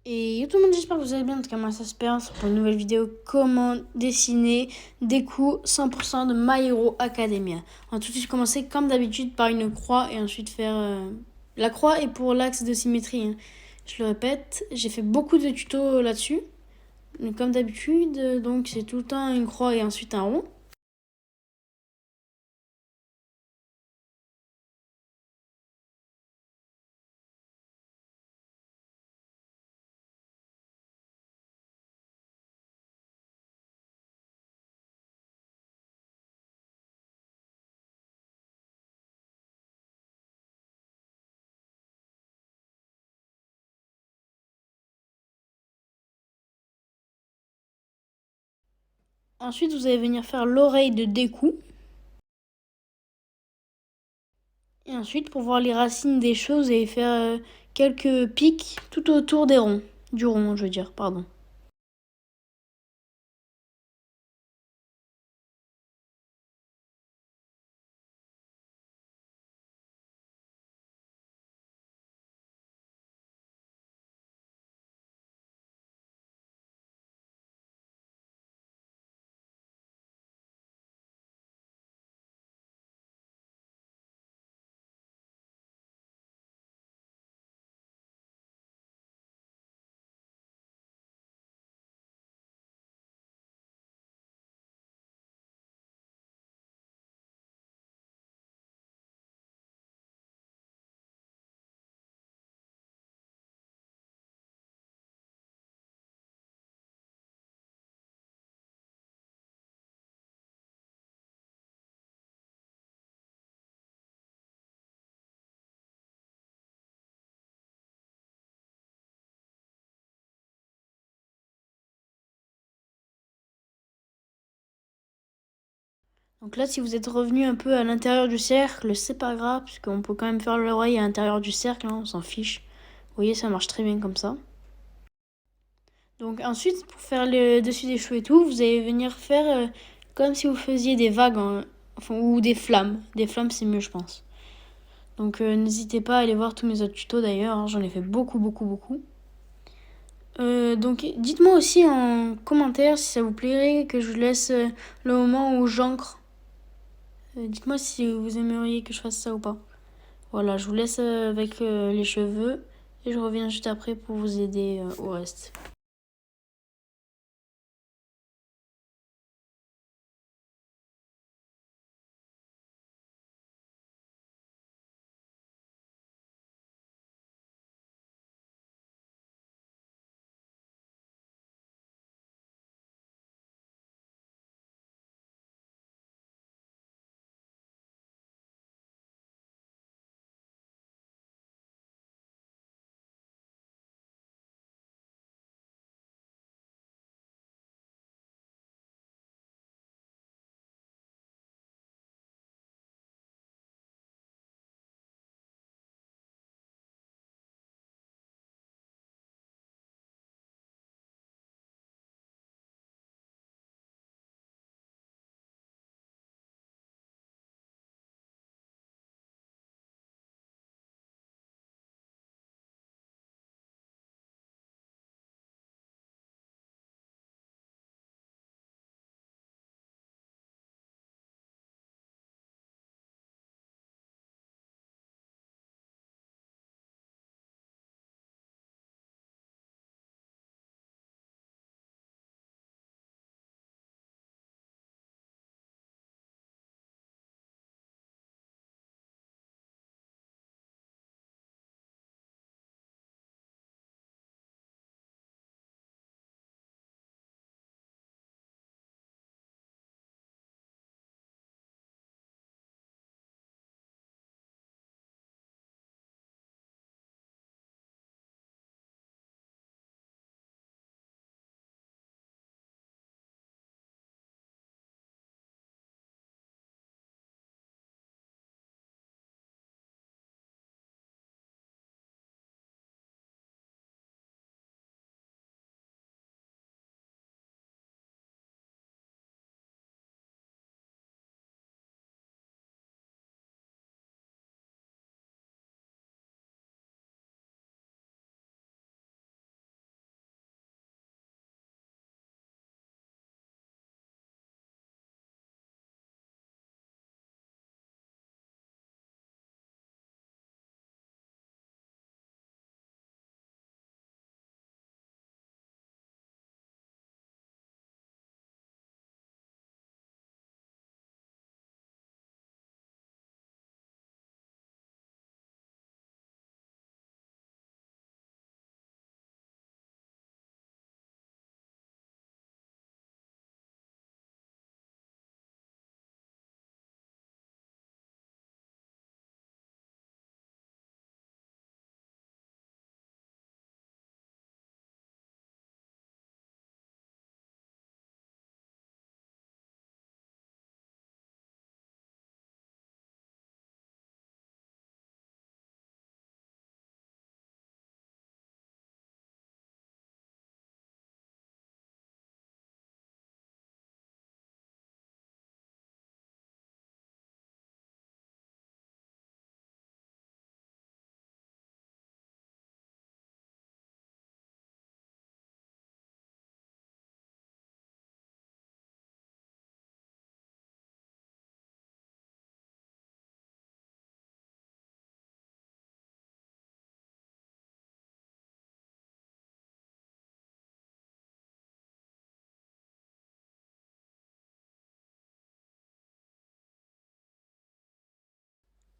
Et yo tout le monde, j'espère que vous allez bien. En tout cas, moi ça se passe pour une nouvelle vidéo comment dessiner des coups 100% de My Hero Academia. On va tout de suite commencer comme d'habitude par une croix et ensuite faire la croix est pour l'axe de symétrie, hein. Je le répète, j'ai fait beaucoup de tutos là-dessus. Mais comme d'habitude, donc c'est tout le temps une croix et ensuite un rond. Ensuite, vous allez venir faire l'oreille de Deku. Et ensuite, pour voir les racines des choses et faire quelques pics tout autour des ronds. Du rond, je veux dire, pardon. Donc là, si vous êtes revenu un peu à l'intérieur du cercle, c'est pas grave, puisqu'on peut quand même faire l'oreille à l'intérieur du cercle, hein, on s'en fiche. Vous voyez, ça marche très bien comme ça. Donc ensuite, pour faire le dessus des cheveux et tout, vous allez venir faire comme si vous faisiez des vagues, enfin, ou des flammes. Des flammes, c'est mieux, je pense. Donc n'hésitez pas à aller voir tous mes autres tutos d'ailleurs, hein, j'en ai fait beaucoup, beaucoup, beaucoup. Donc dites-moi aussi en commentaire si ça vous plairait que je vous laisse le moment où j'encre. Dites-moi si vous aimeriez que je fasse ça ou pas. Voilà, je vous laisse avec les cheveux et je reviens juste après pour vous aider au reste.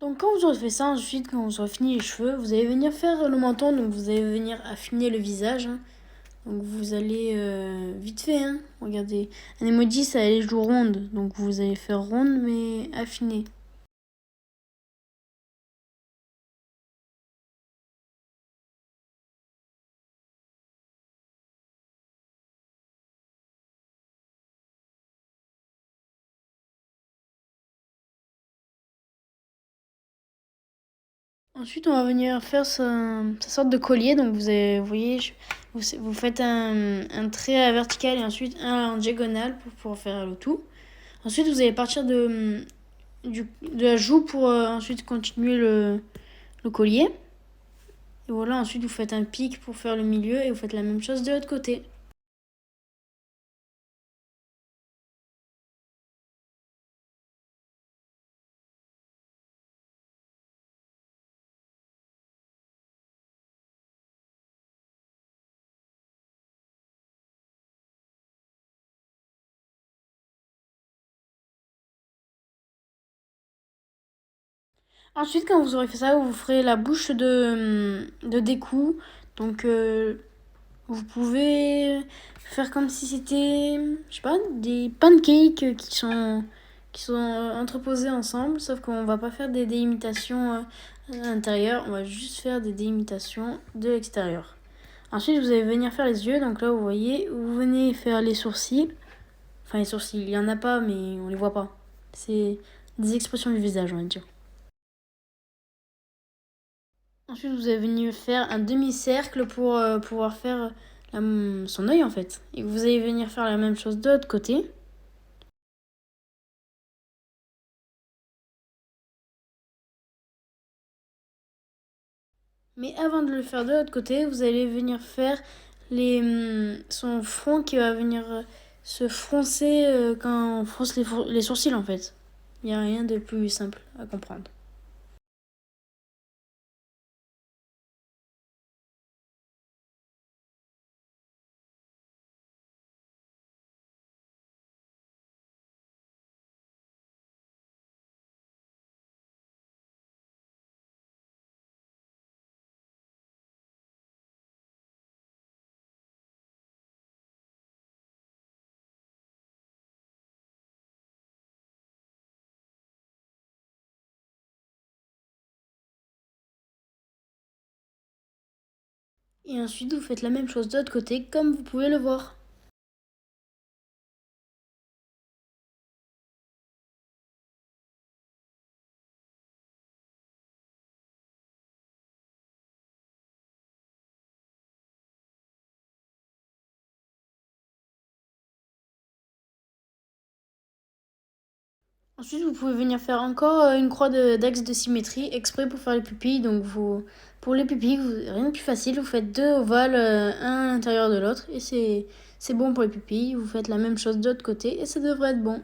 Donc quand vous aurez fait ça, ensuite, quand vous aurez fini les cheveux, vous allez venir faire le menton, donc vous allez venir affiner le visage, hein. Donc vous allez vite fait, hein. Regardez, un emoji ça a les joues rondes, donc vous allez faire ronde mais affinée. Ensuite, on va venir faire sa sorte de collier. Donc, vous voyez, vous faites un trait vertical et ensuite un en diagonale pour pouvoir faire le tout. Ensuite, vous allez partir de la joue pour ensuite continuer le collier. Et voilà, ensuite, vous faites un pic pour faire le milieu et vous faites la même chose de l'autre côté. Ensuite, quand vous aurez fait ça, vous ferez la bouche de Deku. Donc, vous pouvez faire comme si c'était, je sais pas, des pancakes qui sont entreposés ensemble. Sauf qu'on va pas faire des délimitations à l'intérieur, on va juste faire des délimitations de l'extérieur. Ensuite, vous allez venir faire les yeux. Donc là, vous voyez, vous venez faire les sourcils. Enfin, les sourcils, il y en a pas, mais on les voit pas. C'est des expressions du visage, on va dire. Ensuite, vous allez venir faire un demi-cercle pour pouvoir faire son œil en fait. Et vous allez venir faire la même chose de l'autre côté. Mais avant de le faire de l'autre côté, vous allez venir faire son front qui va venir se froncer quand on fronce les sourcils en fait. Il n'y a rien de plus simple à comprendre. Et ensuite, vous faites la même chose de l'autre côté comme vous pouvez le voir. Ensuite, vous pouvez venir faire encore une croix d'axe de symétrie exprès pour faire les pupilles. Donc, pour les pupilles, rien de plus facile. Vous faites deux ovales, un à l'intérieur de l'autre. Et c'est bon pour les pupilles. Vous faites la même chose de l'autre côté et ça devrait être bon.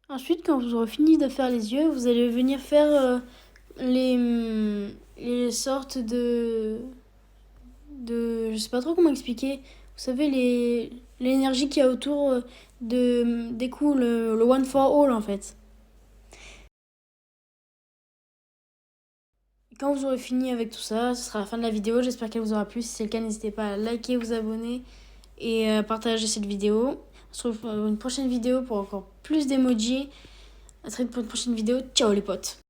Ensuite, quand vous aurez fini de faire les yeux, vous allez venir faire les sortes je sais pas trop comment expliquer. Vous savez, l'énergie qu'il y a autour des coups, le one for all en fait. Quand vous aurez fini avec tout ça, ce sera la fin de la vidéo. J'espère qu'elle vous aura plu. Si c'est le cas, n'hésitez pas à liker, vous abonner et partager cette vidéo. On se retrouve pour une prochaine vidéo pour encore plus d'emojis. À très vite pour une prochaine vidéo. Ciao les potes!